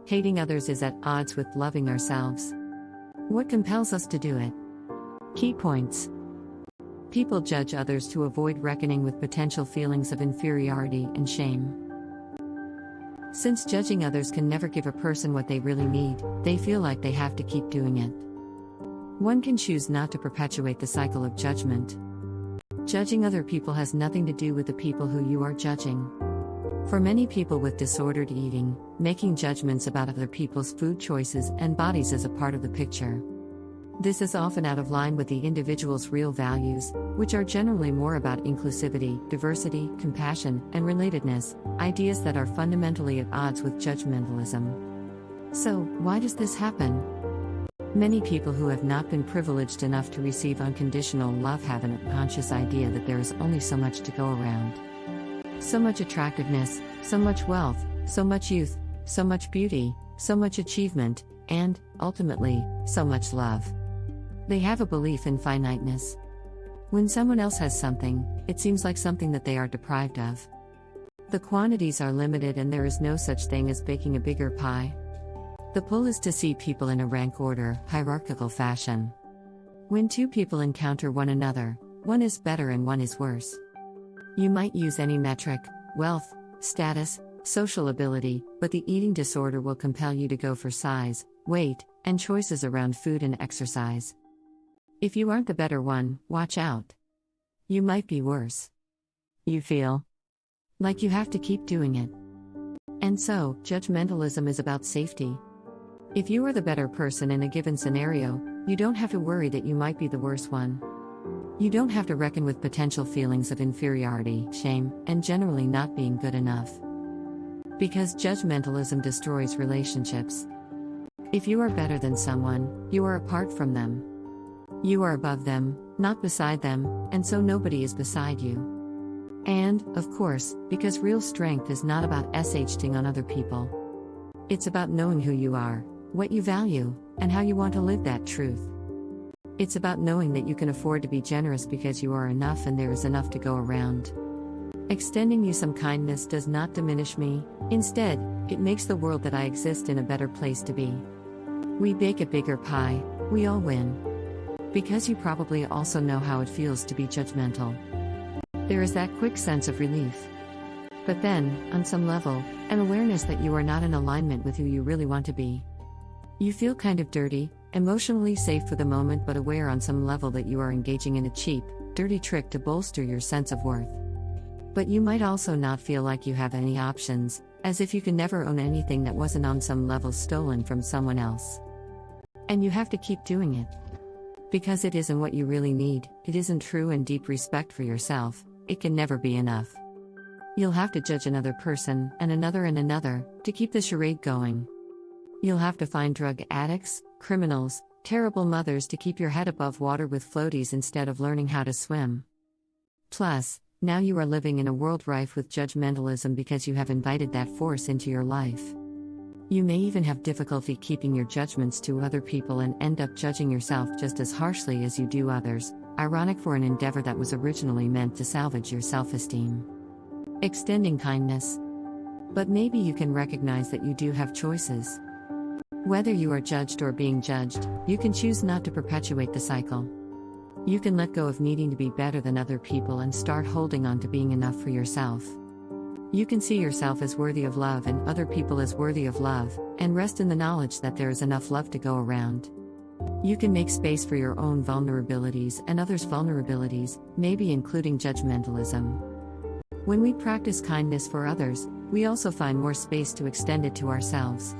Hating others is at odds with loving ourselves. What compels us to do it? Key points. People judge others to avoid reckoning with potential feelings of inferiority and shame. Since judging others can never give a person what they really need, they feel like they have to keep doing it. One can choose not to perpetuate the cycle of judgment. Judging other people has nothing to do with the people who you are judging. For many people with disordered eating, making judgments about other people's food choices and bodies is a part of the picture. This is often out of line with the individual's real values, which are generally more about inclusivity, diversity, compassion, and relatedness, ideas that are fundamentally at odds with judgmentalism. So, why does this happen? Many people who have not been privileged enough to receive unconditional love have an unconscious idea that there is only so much to go around. So much attractiveness, so much wealth, so much youth, so much beauty, so much achievement, and, ultimately, so much love. They have a belief in finiteness. When someone else has something, it seems like something that they are deprived of. The quantities are limited and there is no such thing as baking a bigger pie. The pull is to see people in a rank order, hierarchical fashion. When two people encounter one another, one is better and one is worse. You might use any metric, wealth, status, social ability, but the eating disorder will compel you to go for size, weight, and choices around food and exercise. If you aren't the better one, watch out. You might be worse. You feel like you have to keep doing it. And so, judgmentalism is about safety. If you are the better person in a given scenario, you don't have to worry that you might be the worse one. You don't have to reckon with potential feelings of inferiority, shame, and generally not being good enough. Because judgmentalism destroys relationships. If you are better than someone, you are apart from them. You are above them, not beside them, and so nobody is beside you. And, of course, because real strength is not about shting on other people. It's about knowing who you are, what you value, and how you want to live that truth. It's about knowing that you can afford to be generous because you are enough and there is enough to go around. Extending you some kindness does not diminish me, instead, it makes the world that I exist in a better place to be. We bake a bigger pie, we all win. Because you probably also know how it feels to be judgmental. There is that quick sense of relief. But then, on some level, an awareness that you are not in alignment with who you really want to be. You feel kind of dirty, emotionally safe for the moment but aware on some level that you are engaging in a cheap, dirty trick to bolster your sense of worth. But you might also not feel like you have any options, as if you can never own anything that wasn't on some level stolen from someone else. And you have to keep doing it. Because it isn't what you really need, it isn't true and deep respect for yourself, it can never be enough. You'll have to judge another person, and another, to keep the charade going. You'll have to find drug addicts, criminals, terrible mothers to keep your head above water with floaties instead of learning how to swim. Plus, now you are living in a world rife with judgmentalism because you have invited that force into your life. You may even have difficulty keeping your judgments to other people and end up judging yourself just as harshly as you do others, ironic for an endeavor that was originally meant to salvage your self-esteem. Extending kindness. But maybe you can recognize that you do have choices. Whether you are judged or being judged, you can choose not to perpetuate the cycle. You can let go of needing to be better than other people and start holding on to being enough for yourself. You can see yourself as worthy of love and other people as worthy of love, and rest in the knowledge that there is enough love to go around. You can make space for your own vulnerabilities and others' vulnerabilities, maybe including judgmentalism. When we practice kindness for others, we also find more space to extend it to ourselves.